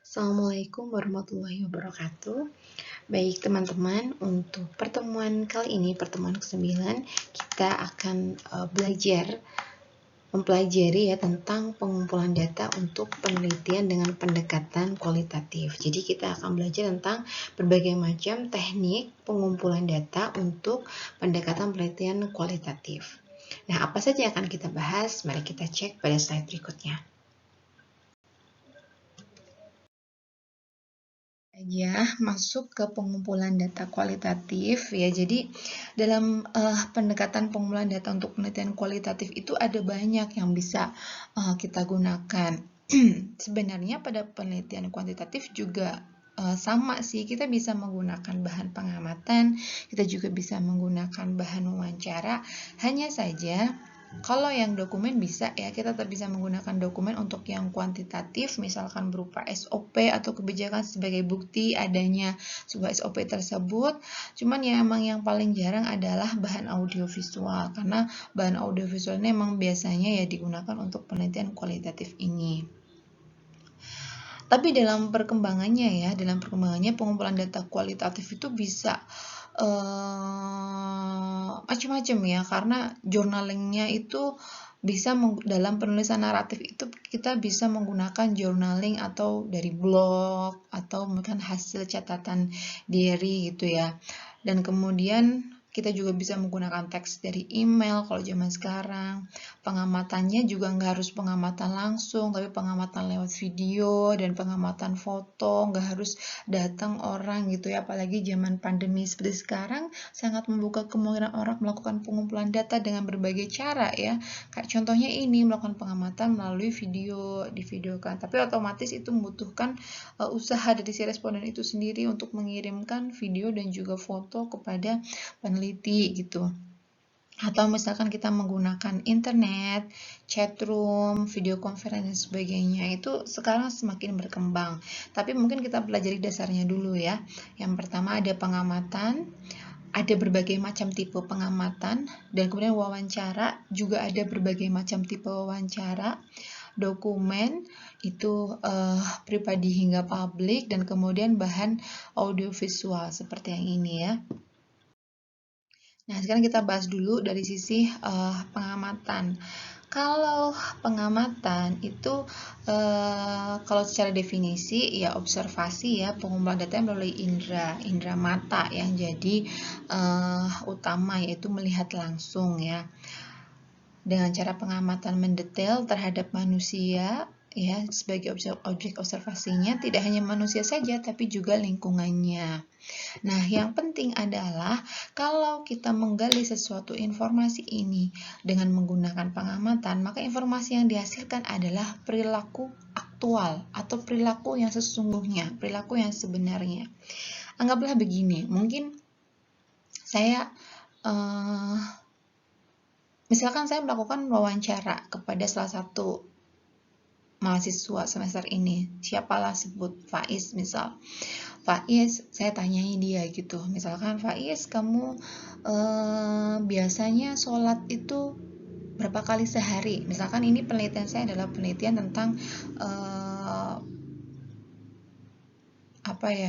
Assalamualaikum warahmatullahi wabarakatuh. Baik teman-teman, untuk pertemuan kali ini, pertemuan ke-9, kita akan mempelajari ya tentang pengumpulan data untuk penelitian dengan pendekatan kualitatif. Jadi kita akan belajar tentang berbagai macam teknik pengumpulan data untuk pendekatan penelitian kualitatif. Nah, apa saja yang akan kita bahas? Mari kita cek pada slide berikutnya. Masuk ke pengumpulan data kualitatif ya. Jadi dalam pendekatan pengumpulan data untuk penelitian kualitatif itu ada banyak yang bisa kita gunakan. Sebenarnya pada penelitian kuantitatif juga sama sih, kita bisa menggunakan bahan pengamatan, kita juga bisa menggunakan bahan wawancara. Hanya saja kalau yang dokumen bisa ya, kita tetap bisa menggunakan dokumen untuk yang kuantitatif, misalkan berupa SOP atau kebijakan sebagai bukti adanya sebuah SOP tersebut. Cuman ya emang yang paling jarang adalah bahan audiovisual, karena bahan audiovisual ini emang biasanya ya digunakan untuk penelitian kualitatif ini. Tapi dalam perkembangannya pengumpulan data kualitatif itu bisa macam-macam ya, karena journalingnya itu bisa dalam penulisan naratif itu kita bisa menggunakan journaling atau dari blog atau mungkin hasil catatan diary gitu ya. Dan kemudian kita juga bisa menggunakan teks dari email kalau zaman sekarang. Pengamatannya juga nggak harus pengamatan langsung, tapi pengamatan lewat video dan pengamatan foto, nggak harus datang orang gitu ya. Apalagi zaman pandemi seperti sekarang, sangat membuka kemungkinan orang melakukan pengumpulan data dengan berbagai cara ya. Kayak contohnya ini, melakukan pengamatan melalui video, divideokan. Tapi otomatis itu membutuhkan usaha dari si responden itu sendiri untuk mengirimkan video dan juga foto kepada peneliti gitu. Atau misalkan kita menggunakan internet, chatroom, video conference dan sebagainya, itu sekarang semakin berkembang. Tapi mungkin kita pelajari dasarnya dulu ya. Yang pertama ada pengamatan, ada berbagai macam tipe pengamatan, dan kemudian wawancara, juga ada berbagai macam tipe wawancara. Dokumen itu pribadi hingga publik, dan kemudian bahan audiovisual seperti yang ini ya. Nah, sekarang kita bahas dulu dari sisi pengamatan. Kalau pengamatan itu kalau secara definisi ya observasi ya, pengumpulan data melalui indera mata yang jadi utama, yaitu melihat langsung ya. Dengan cara pengamatan mendetail terhadap manusia ya, sebagai objek observasinya tidak hanya manusia saja tapi juga lingkungannya. Nah, yang penting adalah kalau kita menggali sesuatu informasi ini dengan menggunakan pengamatan, maka informasi yang dihasilkan adalah perilaku aktual atau perilaku yang sesungguhnya, perilaku yang sebenarnya. Anggaplah begini, mungkin saya misalkan saya melakukan wawancara kepada salah satu mahasiswa semester ini, siapalah sebut Faiz misal. Faiz, saya tanyai dia gitu, misalkan Faiz, kamu biasanya sholat itu berapa kali sehari? Misalkan ini penelitian saya adalah penelitian tentang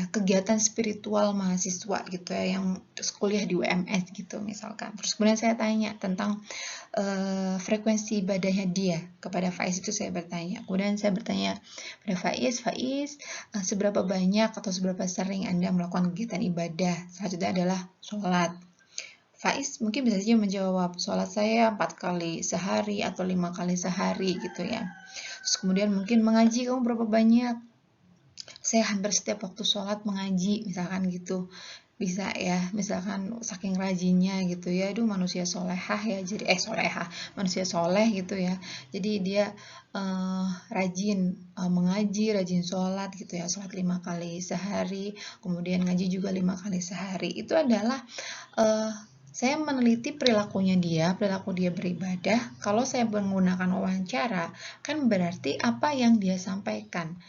kegiatan spiritual mahasiswa gitu ya, yang kuliah di UMS gitu misalkan. Terus kemudian saya tanya tentang frekuensi ibadahnya dia kepada Faiz, itu saya bertanya. Kemudian saya bertanya pada Faiz, seberapa banyak atau seberapa sering Anda melakukan kegiatan ibadah? Selanjutnya adalah sholat. Faiz mungkin bisa saja menjawab, sholat saya 4 kali sehari atau 5 kali sehari gitu ya. Terus kemudian mungkin mengaji kamu berapa banyak? Saya hampir setiap waktu sholat mengaji, misalkan gitu. Bisa ya, misalkan saking rajinnya gitu ya, aduh manusia solehah ya, jadi manusia soleh gitu ya, jadi dia rajin mengaji, rajin sholat gitu ya, sholat 5 kali sehari, kemudian ngaji juga 5 kali sehari. Itu adalah saya meneliti perilakunya dia, perilaku dia beribadah. Kalau saya menggunakan wawancara, kan berarti apa yang dia sampaikan,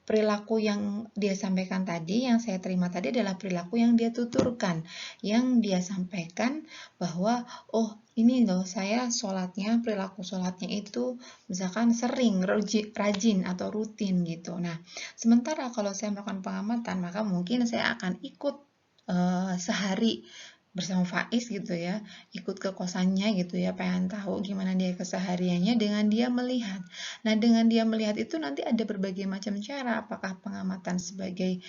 perilaku yang dia sampaikan tadi, yang saya terima tadi adalah perilaku yang dia tuturkan, yang dia sampaikan bahwa oh ini loh, saya sholatnya, perilaku sholatnya itu misalkan sering, rajin atau rutin gitu. Nah, sementara kalau saya melakukan pengamatan, maka mungkin saya akan ikut sehari bersama Faiz gitu ya, ikut ke kosannya gitu ya, pengen tahu gimana dia kesehariannya dengan dia melihat. Nah, dengan dia melihat itu nanti ada berbagai macam cara, apakah pengamatan sebagai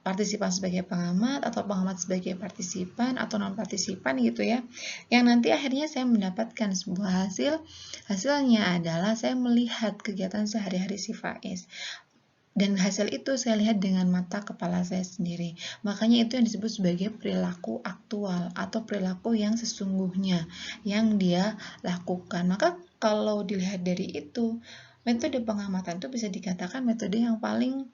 partisipan sebagai pengamat, atau pengamat sebagai partisipan, atau non-partisipan gitu ya, yang nanti akhirnya saya mendapatkan sebuah hasilnya adalah saya melihat kegiatan sehari-hari si Faiz. Dan hasil itu saya lihat dengan mata kepala saya sendiri. Makanya itu yang disebut sebagai perilaku aktual atau perilaku yang sesungguhnya yang dia lakukan. Maka kalau dilihat dari itu, metode pengamatan itu bisa dikatakan metode yang paling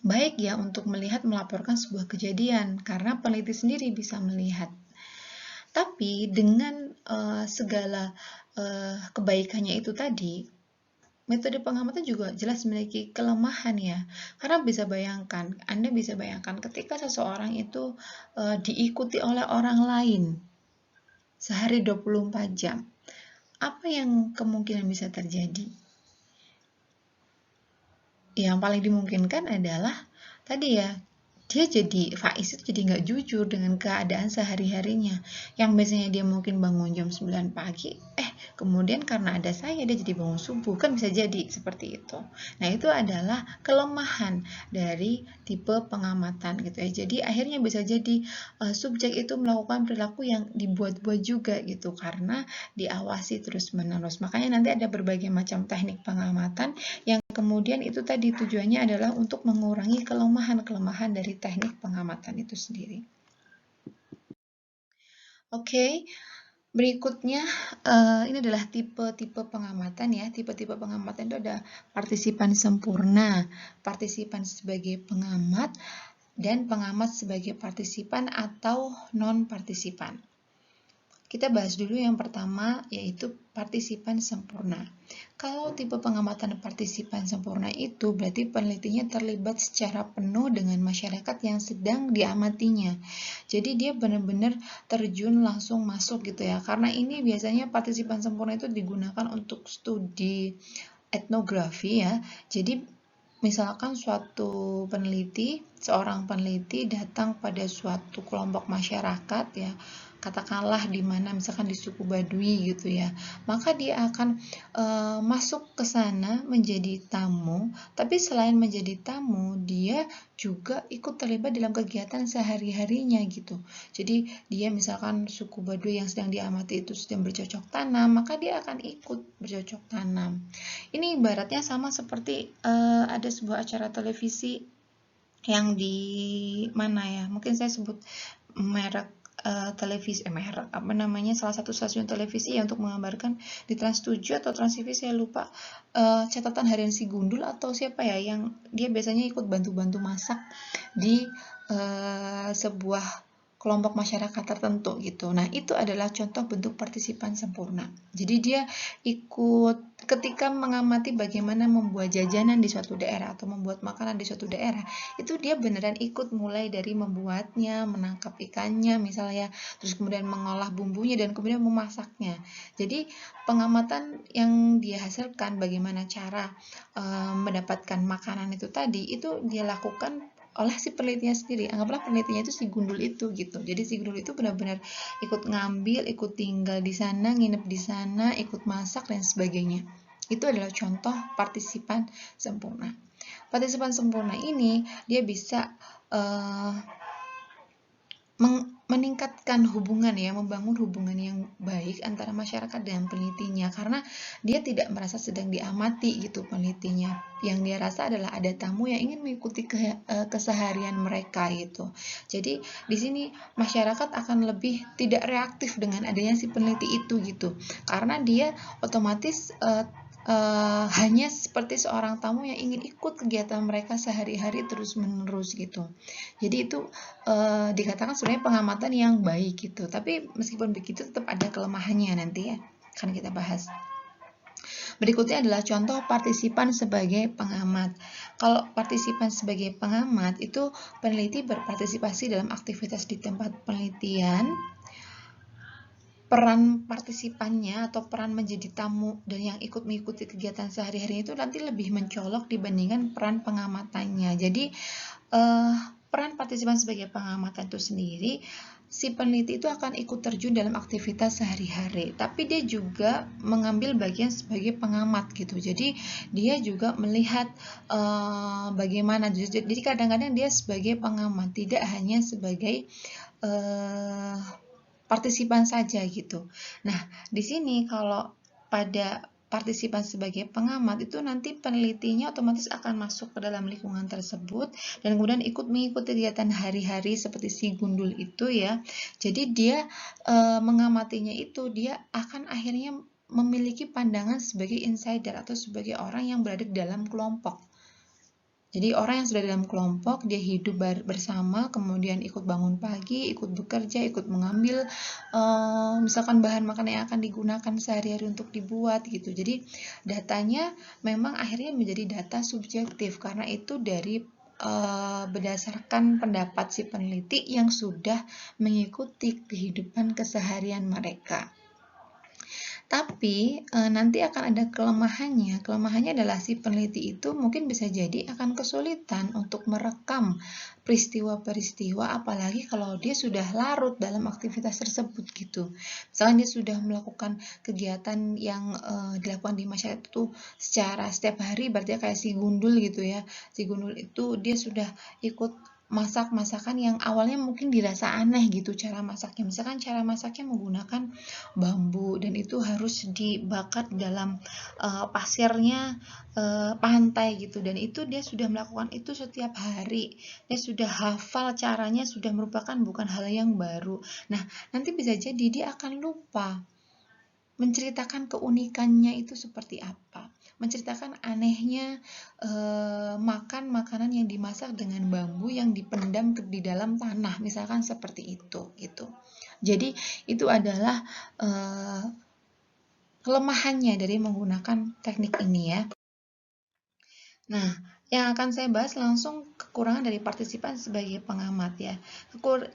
baik ya untuk melihat melaporkan sebuah kejadian karena peneliti sendiri bisa melihat. Tapi dengan segala kebaikannya itu tadi, metode pengamatan juga jelas memiliki kelemahan ya. Karena Anda bisa bayangkan ketika seseorang itu diikuti oleh orang lain sehari 24 jam. Apa yang kemungkinan bisa terjadi? Yang paling dimungkinkan adalah tadi ya, Faiz itu jadi nggak jujur dengan keadaan sehari-harinya. Yang biasanya dia mungkin bangun jam 9 pagi, kemudian karena ada saya dia jadi bangun subuh, kan bisa jadi seperti itu. Nah, itu adalah kelemahan dari tipe pengamatan gitu ya. Jadi akhirnya bisa jadi subjek itu melakukan perilaku yang dibuat-buat juga gitu karena diawasi terus-menerus. Makanya nanti ada berbagai macam teknik pengamatan yang kemudian itu tadi tujuannya adalah untuk mengurangi kelemahan-kelemahan dari teknik pengamatan itu sendiri. Oke, berikutnya ini adalah tipe-tipe pengamatan ya. Tipe-tipe pengamatan itu ada partisipan sempurna, partisipan sebagai pengamat, dan pengamat sebagai partisipan atau non-partisipan. Kita bahas dulu yang pertama, yaitu partisipan sempurna. Kalau tipe pengamatan partisipan sempurna itu berarti penelitinya terlibat secara penuh dengan masyarakat yang sedang diamatinya. Jadi dia benar-benar terjun langsung masuk gitu ya. Karena ini biasanya partisipan sempurna itu digunakan untuk studi etnografi ya. Jadi misalkan seorang peneliti datang pada suatu kelompok masyarakat ya, katakanlah di mana misalkan di suku Baduy gitu ya, maka dia akan masuk ke sana menjadi tamu, tapi selain menjadi tamu, dia juga ikut terlibat dalam kegiatan sehari-harinya gitu. Jadi dia misalkan suku Baduy yang sedang diamati itu sedang bercocok tanam, maka dia akan ikut bercocok tanam. Ini ibaratnya sama seperti ada sebuah acara televisi yang di mana ya, mungkin saya sebut merek televisi, salah satu stasiun televisi ya, untuk menggambarkan di Trans 7 atau Trans TV saya lupa, catatan harian si Gundul atau siapa ya, yang dia biasanya ikut bantu-bantu masak di sebuah kelompok masyarakat tertentu gitu. Nah, itu adalah contoh bentuk partisipan sempurna. Jadi dia ikut ketika mengamati bagaimana membuat jajanan di suatu daerah atau membuat makanan di suatu daerah, itu dia beneran ikut mulai dari membuatnya, menangkap ikannya misalnya, terus kemudian mengolah bumbunya dan kemudian memasaknya. Jadi pengamatan yang dia hasilkan bagaimana cara mendapatkan makanan itu tadi, itu dia lakukan oleh si penelitinya sendiri. Anggaplah penelitinya itu si Gundul itu gitu. Jadi si Gundul itu benar-benar ikut ngambil, ikut tinggal di sana, nginep di sana, ikut masak dan sebagainya. Itu adalah contoh partisipan sempurna. Partisipan sempurna ini dia bisa meningkatkan hubungan ya, membangun hubungan yang baik antara masyarakat dan penelitinya, karena dia tidak merasa sedang diamati gitu penelitinya. Yang dia rasa adalah ada tamu yang ingin mengikuti keseharian mereka gitu. Jadi di sini masyarakat akan lebih tidak reaktif dengan adanya si peneliti itu gitu, karena dia otomatis hanya seperti seorang tamu yang ingin ikut kegiatan mereka sehari-hari terus-menerus gitu. Jadi itu dikatakan sebenarnya pengamatan yang baik gitu. Tapi meskipun begitu tetap ada kelemahannya nanti ya, akan kita bahas. Berikutnya adalah contoh partisipan sebagai pengamat. Kalau partisipan sebagai pengamat itu peneliti berpartisipasi dalam aktivitas di tempat penelitian peran partisipannya atau peran menjadi tamu dan yang ikut mengikuti kegiatan sehari-hari itu nanti lebih mencolok dibandingkan peran pengamatannya. Jadi peran partisipan sebagai pengamatan itu sendiri, si peneliti itu akan ikut terjun dalam aktivitas sehari-hari, tapi dia juga mengambil bagian sebagai pengamat gitu. Jadi dia juga melihat bagaimana. Jadi kadang-kadang dia sebagai pengamat, tidak hanya sebagai partisipan saja gitu. Nah, di sini kalau pada partisipan sebagai pengamat itu nanti penelitinya otomatis akan masuk ke dalam lingkungan tersebut dan kemudian ikut mengikuti kegiatan hari-hari seperti si gundul itu ya. Jadi dia mengamatinya itu dia akan akhirnya memiliki pandangan sebagai insider atau sebagai orang yang berada di dalam kelompok. Jadi orang yang sudah dalam kelompok, dia hidup bersama, kemudian ikut bangun pagi, ikut bekerja, ikut mengambil misalkan bahan makanan yang akan digunakan sehari-hari untuk dibuat gitu. Jadi datanya memang akhirnya menjadi data subjektif karena itu dari berdasarkan pendapat si peneliti yang sudah mengikuti kehidupan keseharian mereka. Tapi nanti akan ada kelemahannya. Kelemahannya adalah si peneliti itu mungkin bisa jadi akan kesulitan untuk merekam peristiwa-peristiwa, apalagi kalau dia sudah larut dalam aktivitas tersebut gitu. Misalnya dia sudah melakukan kegiatan yang dilakukan di masyarakat itu secara setiap hari, berarti kayak si gundul gitu ya. Si gundul itu dia sudah ikut masak masakan yang awalnya mungkin dirasa aneh gitu cara masaknya. Misalkan cara masaknya menggunakan bambu dan itu harus dibakar dalam pasirnya pantai gitu, dan itu dia sudah melakukan itu setiap hari, dia sudah hafal caranya, sudah merupakan bukan hal yang baru. Nah, nanti bisa jadi dia akan lupa menceritakan keunikannya itu seperti apa, menceritakan anehnya makan makanan yang dimasak dengan bambu yang dipendam di dalam tanah, misalkan seperti itu gitu. Jadi itu adalah kelemahannya dari menggunakan teknik ini ya. Nah, yang akan saya bahas langsung kekurangan dari partisipan sebagai pengamat ya.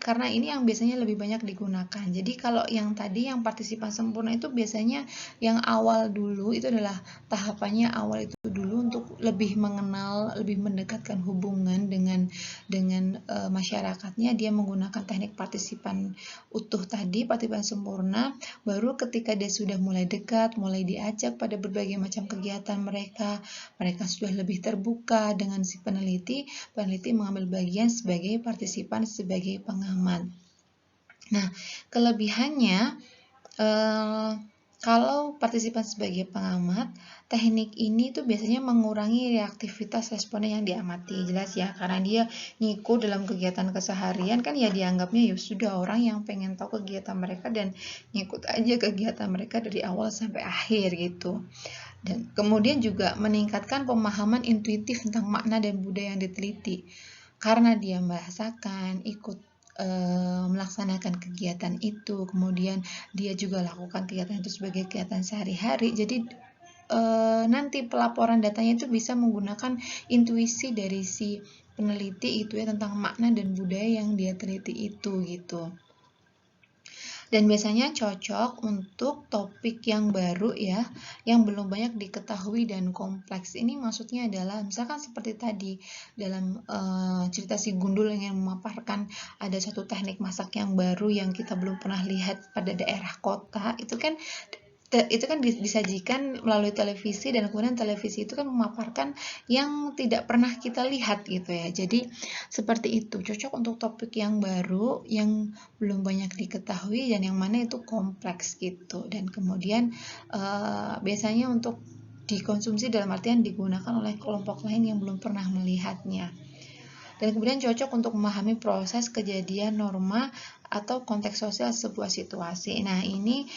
Karena ini yang biasanya lebih banyak digunakan. Jadi kalau yang tadi yang partisipan sempurna itu biasanya yang awal dulu itu adalah tahapannya awal itu dulu untuk lebih mengenal, lebih mendekatkan hubungan dengan masyarakatnya, dia menggunakan teknik partisipan utuh tadi, partisipan sempurna. Baru ketika dia sudah mulai dekat, mulai diajak pada berbagai macam kegiatan mereka sudah lebih terbuka dengan si peneliti mengambil bagian sebagai partisipan, sebagai pengamat. Nah, kelebihannya kalau partisipan sebagai pengamat, teknik ini tuh biasanya mengurangi reaktivitas responden yang diamati. Jelas ya, karena dia ngikut dalam kegiatan keseharian kan ya dianggapnya ya sudah orang yang pengen tahu kegiatan mereka dan ngikut aja kegiatan mereka dari awal sampai akhir gitu. Dan kemudian juga meningkatkan pemahaman intuitif tentang makna dan budaya yang diteliti. Karena dia merasakan, ikut melaksanakan kegiatan itu, kemudian dia juga lakukan kegiatan itu sebagai kegiatan sehari-hari. Jadi nanti pelaporan datanya itu bisa menggunakan intuisi dari si peneliti itu ya tentang makna dan budaya yang dia teliti itu gitu. Dan biasanya cocok untuk topik yang baru ya, yang belum banyak diketahui dan kompleks. Ini maksudnya adalah misalkan seperti tadi dalam cerita si gundul yang memaparkan ada satu teknik masak yang baru yang kita belum pernah lihat pada daerah kota, itu kan disajikan melalui televisi dan kemudian televisi itu kan memaparkan yang tidak pernah kita lihat gitu ya. Jadi seperti itu, cocok untuk topik yang baru yang belum banyak diketahui dan yang mana itu kompleks gitu. Dan kemudian biasanya untuk dikonsumsi dalam artian digunakan oleh kelompok lain yang belum pernah melihatnya. Dan kemudian cocok untuk memahami proses kejadian norma atau konteks sosial sebuah situasi. Nah, ini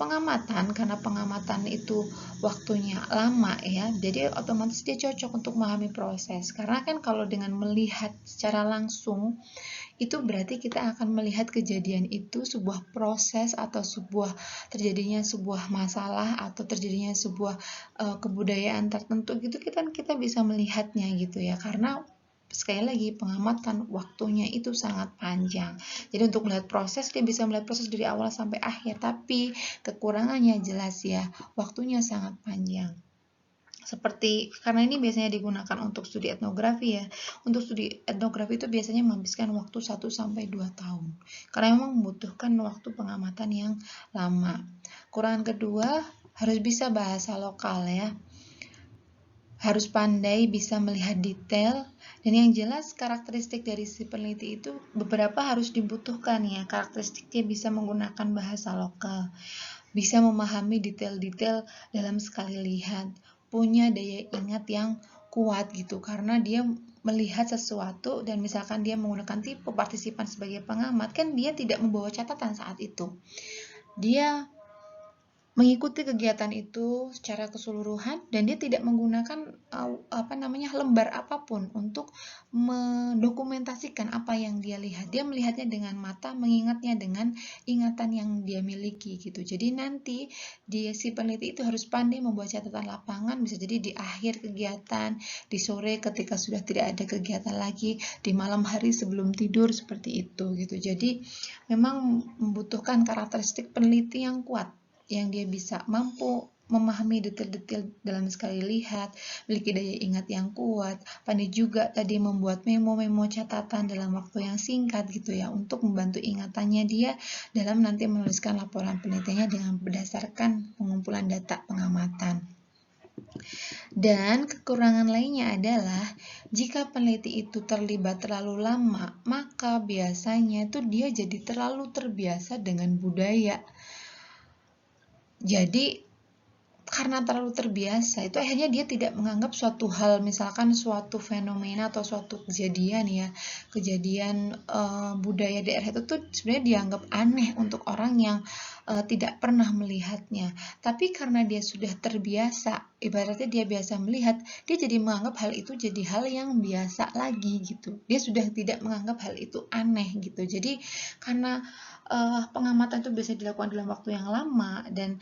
pengamatan, karena pengamatan itu waktunya lama ya, jadi otomatis dia cocok untuk memahami proses. Karena kan kalau dengan melihat secara langsung, itu berarti kita akan melihat kejadian itu sebuah proses atau terjadinya sebuah masalah atau terjadinya sebuah kebudayaan tertentu gitu, kita bisa melihatnya gitu ya. Karena sekali lagi, pengamatan waktunya itu sangat panjang. Jadi untuk melihat proses, dia bisa melihat proses dari awal sampai akhir, tapi kekurangannya jelas ya, waktunya sangat panjang. Karena ini biasanya digunakan untuk studi etnografi ya. Untuk studi etnografi itu biasanya menghabiskan waktu 1-2 tahun. Karena memang membutuhkan waktu pengamatan yang lama. Kekurangan kedua, harus bisa bahasa lokal ya. Harus pandai bisa melihat detail, dan yang jelas karakteristik dari si peneliti itu beberapa harus dibutuhkan ya. Karakteristiknya bisa menggunakan bahasa lokal, bisa memahami detail-detail dalam sekali lihat, punya daya ingat yang kuat gitu, karena dia melihat sesuatu dan misalkan dia menggunakan tipe partisipan sebagai pengamat, kan dia tidak membawa catatan saat itu. Dia mengikuti kegiatan itu secara keseluruhan dan dia tidak menggunakan lembar apapun untuk mendokumentasikan apa yang dia lihat. Dia melihatnya dengan mata, mengingatnya dengan ingatan yang dia miliki gitu. Jadi nanti si peneliti itu harus pandai membuat catatan lapangan, bisa jadi di akhir kegiatan, di sore ketika sudah tidak ada kegiatan lagi, di malam hari sebelum tidur, seperti itu gitu. Jadi memang membutuhkan karakteristik peneliti yang kuat, yang dia bisa mampu memahami detail-detail dalam sekali lihat, memiliki daya ingat yang kuat, pandai juga tadi membuat memo-memo catatan dalam waktu yang singkat gitu ya, untuk membantu ingatannya dia dalam nanti menuliskan laporan penelitiannya dengan berdasarkan pengumpulan data pengamatan. Dan kekurangan lainnya adalah jika peneliti itu terlibat terlalu lama, maka biasanya itu dia jadi terlalu terbiasa dengan budaya. Jadi karena terlalu terbiasa itu akhirnya dia tidak menganggap suatu hal, misalkan suatu fenomena atau suatu kejadian budaya daerah itu tuh sebenarnya dianggap aneh untuk orang yang tidak pernah melihatnya. Tapi karena dia sudah terbiasa, ibaratnya dia biasa melihat, dia jadi menganggap hal itu jadi hal yang biasa lagi gitu. Dia sudah tidak menganggap hal itu aneh gitu. Jadi karena pengamatan itu bisa dilakukan dalam waktu yang lama dan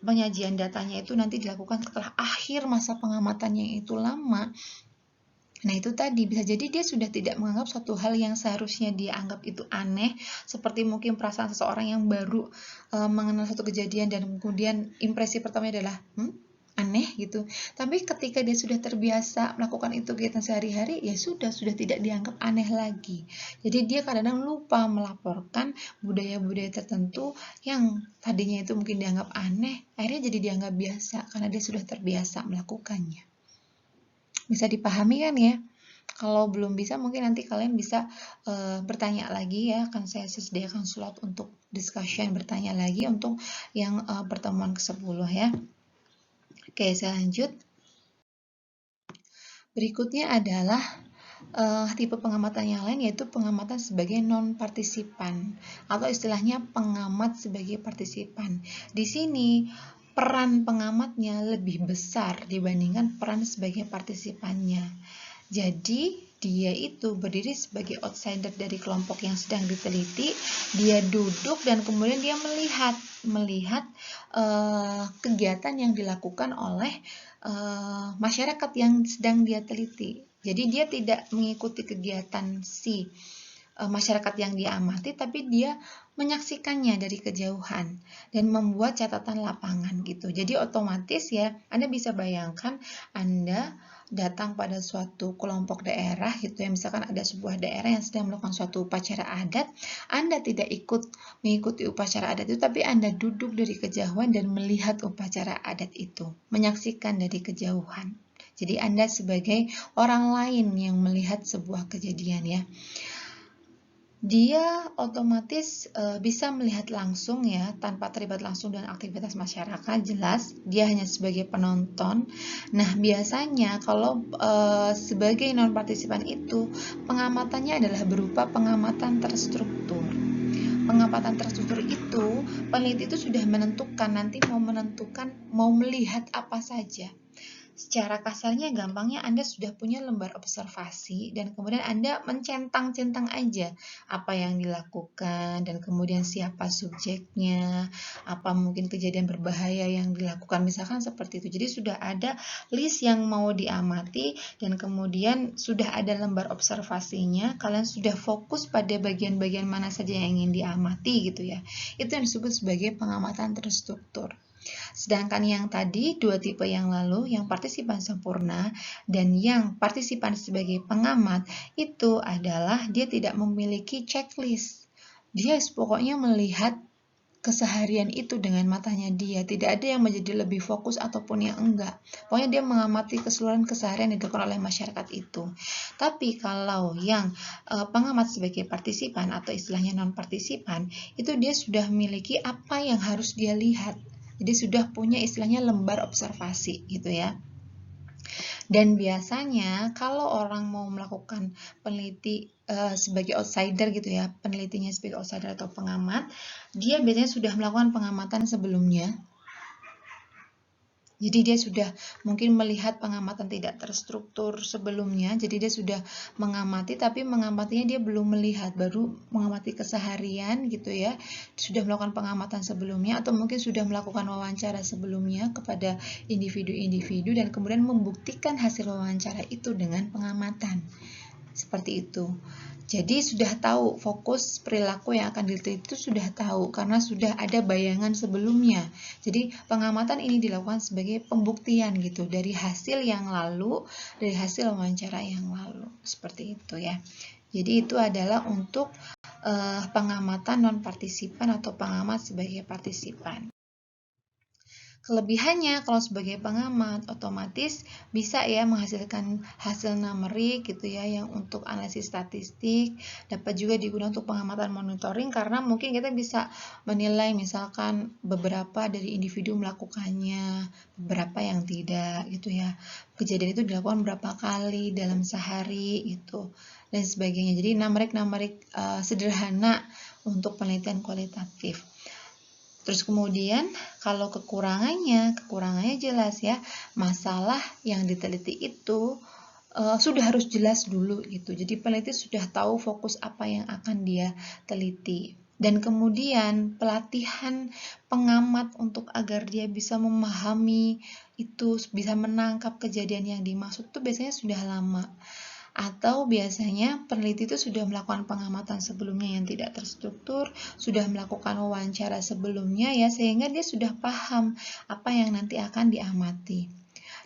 penyajian datanya itu nanti dilakukan setelah akhir masa pengamatannya itu lama. Nah itu tadi bisa jadi dia sudah tidak menganggap suatu hal yang seharusnya dia anggap itu aneh, seperti mungkin perasaan seseorang yang baru mengenal suatu kejadian dan kemudian impresi pertamanya adalah aneh gitu. Tapi ketika dia sudah terbiasa melakukan itu kegiatan sehari-hari, ya sudah tidak dianggap aneh lagi. Jadi dia kadang-kadang lupa melaporkan budaya-budaya tertentu yang tadinya itu mungkin dianggap aneh, akhirnya jadi dianggap biasa karena dia sudah terbiasa melakukannya. Bisa dipahami kan ya? Kalau belum bisa mungkin nanti kalian bisa bertanya lagi ya, akan saya sediakan slot untuk discussion, bertanya lagi untuk yang pertemuan ke-10 ya. Oke, saya lanjut. Berikutnya adalah tipe pengamatan yang lain, yaitu pengamatan sebagai non-partisipan atau istilahnya pengamat sebagai partisipan. Di sini peran pengamatnya lebih besar dibandingkan peran sebagai partisipannya. Jadi dia itu berdiri sebagai outsider dari kelompok yang sedang diteliti. Dia duduk dan kemudian dia melihat kegiatan yang dilakukan oleh masyarakat yang sedang dia teliti. Jadi dia tidak mengikuti kegiatan masyarakat yang dia amati, tapi dia menyaksikannya dari kejauhan dan membuat catatan lapangan gitu. Jadi otomatis ya, Anda bisa bayangkan Anda datang pada suatu kelompok daerah gitu ya, misalkan ada sebuah daerah yang sedang melakukan suatu upacara adat, Anda tidak mengikuti upacara adat itu, tapi Anda duduk dari kejauhan dan melihat upacara adat itu, menyaksikan dari kejauhan. Jadi Anda sebagai orang lain yang melihat sebuah kejadian ya. Dia otomatis bisa melihat langsung ya, tanpa terlibat langsung dengan aktivitas masyarakat, jelas dia hanya sebagai penonton. Nah biasanya kalau sebagai non-partisipan itu, pengamatannya adalah berupa pengamatan terstruktur. Pengamatan terstruktur itu, peneliti itu sudah menentukan nanti mau melihat apa saja. Secara kasarnya, gampangnya Anda sudah punya lembar observasi dan kemudian Anda mencentang-centang aja apa yang dilakukan dan kemudian siapa subjeknya, apa mungkin kejadian berbahaya yang dilakukan, misalkan seperti itu. Jadi sudah ada list yang mau diamati dan kemudian sudah ada lembar observasinya, kalian sudah fokus pada bagian-bagian mana saja yang ingin diamati gitu ya. Itu yang disebut sebagai pengamatan terstruktur. Sedangkan yang tadi, dua tipe yang lalu, yang partisipan sempurna dan yang partisipan sebagai pengamat, itu adalah dia tidak memiliki checklist. Dia pokoknya melihat keseharian itu dengan matanya dia, tidak ada yang menjadi lebih fokus ataupun yang enggak. Pokoknya dia mengamati keseluruhan keseharian yang dilakukan oleh masyarakat itu. Tapi kalau yang pengamat sebagai partisipan atau istilahnya non-partisipan, itu dia sudah memiliki apa yang harus dia lihat. Jadi sudah punya istilahnya lembar observasi gitu ya. Dan biasanya kalau orang mau melakukan peneliti sebagai outsider gitu ya, penelitinya sebagai outsider atau pengamat, dia biasanya sudah melakukan pengamatan sebelumnya. Jadi dia sudah mungkin melihat pengamatan tidak terstruktur sebelumnya, jadi dia sudah mengamati, tapi mengamatinya dia belum melihat, baru mengamati keseharian gitu ya, sudah melakukan pengamatan sebelumnya, atau mungkin sudah melakukan wawancara sebelumnya kepada individu-individu, dan kemudian membuktikan hasil wawancara itu dengan pengamatan. Seperti itu. Jadi sudah tahu fokus perilaku yang akan diteliti itu sudah tahu karena sudah ada bayangan sebelumnya. Jadi pengamatan ini dilakukan sebagai pembuktian gitu dari hasil yang lalu, dari hasil wawancara yang lalu. Seperti itu ya. Jadi itu adalah untuk pengamatan non-partisipan atau pengamat sebagai partisipan. Kelebihannya kalau sebagai pengamat otomatis bisa ya menghasilkan hasil numerik gitu ya yang untuk analisis statistik, dapat juga digunakan untuk pengamatan monitoring karena mungkin kita bisa menilai misalkan beberapa dari individu melakukannya, beberapa yang tidak gitu ya. Kejadian itu dilakukan berapa kali dalam sehari gitu dan sebagainya. Jadi numerik-numerik sederhana untuk penelitian kualitatif. Terus kemudian kalau kekurangannya jelas ya, masalah yang diteliti itu sudah harus jelas dulu gitu. Jadi peneliti sudah tahu fokus apa yang akan dia teliti. Dan kemudian pelatihan pengamat untuk agar dia bisa memahami itu, bisa menangkap kejadian yang dimaksud itu biasanya sudah lama. Atau biasanya peneliti itu sudah melakukan pengamatan sebelumnya yang tidak terstruktur, sudah melakukan wawancara sebelumnya ya, sehingga dia sudah paham apa yang nanti akan diamati.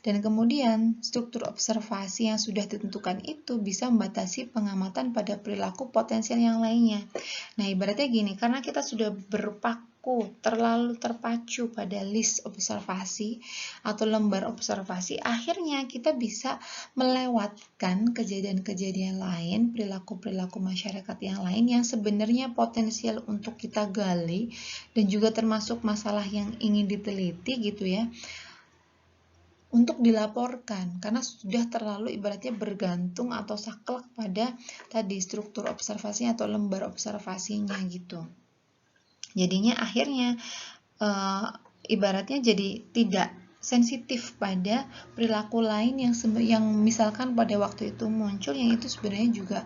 Dan kemudian struktur observasi yang sudah ditentukan itu bisa membatasi pengamatan pada perilaku potensial yang lainnya. Nah, ibaratnya gini, karena kita sudah terlalu terpacu pada list observasi atau lembar observasi, akhirnya kita bisa melewatkan kejadian-kejadian lain, perilaku-perilaku masyarakat yang lain yang sebenarnya potensial untuk kita gali dan juga termasuk masalah yang ingin diteliti gitu ya, untuk dilaporkan karena sudah terlalu ibaratnya bergantung atau saklek pada tadi struktur observasinya atau lembar observasinya gitu. Jadinya akhirnya ibaratnya jadi tidak sensitif pada perilaku lain yang misalkan pada waktu itu muncul, yang itu sebenarnya juga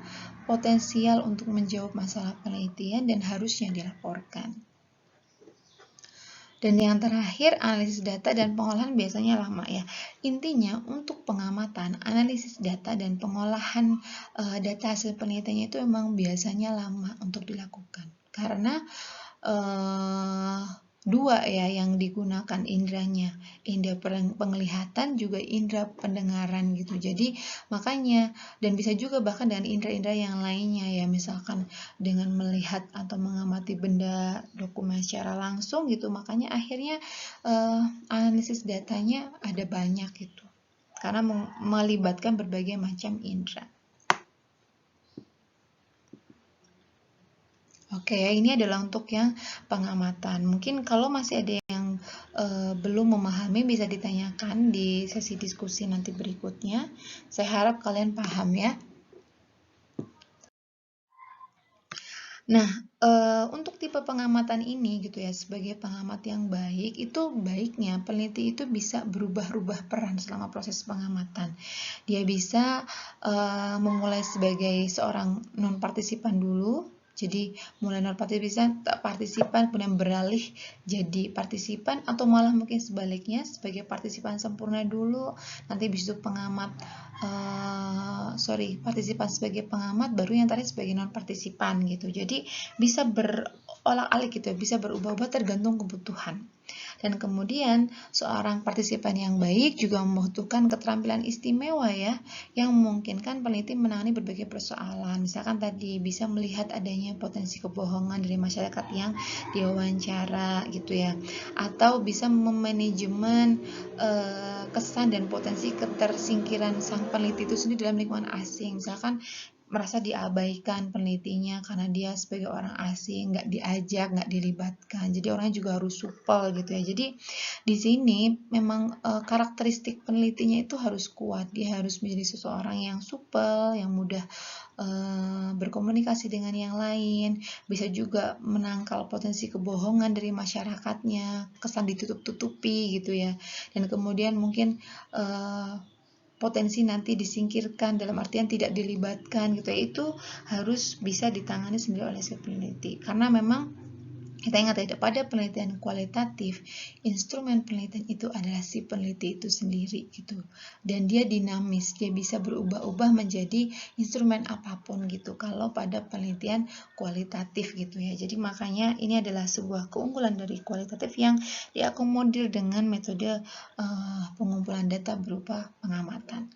potensial untuk menjawab masalah penelitian dan harusnya dilaporkan. Dan yang terakhir, analisis data dan pengolahan biasanya lama ya. Intinya untuk pengamatan, analisis data dan pengolahan data hasil penelitiannya itu memang biasanya lama untuk dilakukan. Karena dua ya yang digunakan indranya, indera penglihatan juga indera pendengaran gitu. Jadi makanya, dan bisa juga bahkan dengan indera-indera yang lainnya ya, misalkan dengan melihat atau mengamati benda dokumen secara langsung gitu. Makanya akhirnya analisis datanya ada banyak gitu, karena melibatkan berbagai macam indera. Oke, ini adalah untuk yang pengamatan. Mungkin kalau masih ada yang belum memahami bisa ditanyakan di sesi diskusi nanti berikutnya. Saya harap kalian paham ya. Nah, untuk tipe pengamatan ini gitu ya, sebagai pengamat yang baik, itu baiknya peneliti itu bisa berubah-ubah peran selama proses pengamatan. Dia bisa memulai sebagai seorang non-partisipan dulu, jadi mulai non-partisipan kemudian beralih jadi partisipan, atau malah mungkin sebaliknya sebagai partisipan sempurna dulu, nanti bisa pengamat partisipan sebagai pengamat, baru yang tadi sebagai non partisipan gitu. Jadi bisa berolah-alik gitu ya, bisa berubah-ubah tergantung kebutuhan. Dan kemudian seorang partisipan yang baik juga membutuhkan keterampilan istimewa ya, yang memungkinkan peneliti menangani berbagai persoalan. Misalkan tadi bisa melihat adanya potensi kebohongan dari masyarakat yang diwawancara gitu ya, atau bisa memanajemen kesan dan potensi ketersingkiran sang peneliti itu sendiri dalam lingkungan asing. Misalkan merasa diabaikan penelitinya karena dia sebagai orang asing, nggak diajak, nggak dilibatkan. Jadi orangnya juga harus supel gitu ya. Jadi di sini memang karakteristik penelitinya itu harus kuat. Dia harus menjadi seseorang yang supel, yang mudah berkomunikasi dengan yang lain, bisa juga menangkal potensi kebohongan dari masyarakatnya, kesan ditutup-tutupi gitu ya. Dan kemudian mungkin potensi nanti disingkirkan dalam artian tidak dilibatkan gitu ya, itu harus bisa ditangani sendiri oleh si peneliti. Karena memang kita ingat ya, pada penelitian kualitatif, instrumen penelitian itu adalah si peneliti itu sendiri gitu. Dan dia dinamis, dia bisa berubah-ubah menjadi instrumen apapun gitu kalau pada penelitian kualitatif gitu ya. Jadi makanya ini adalah sebuah keunggulan dari kualitatif yang diakomodir dengan metode pengumpulan data berupa pengamatan.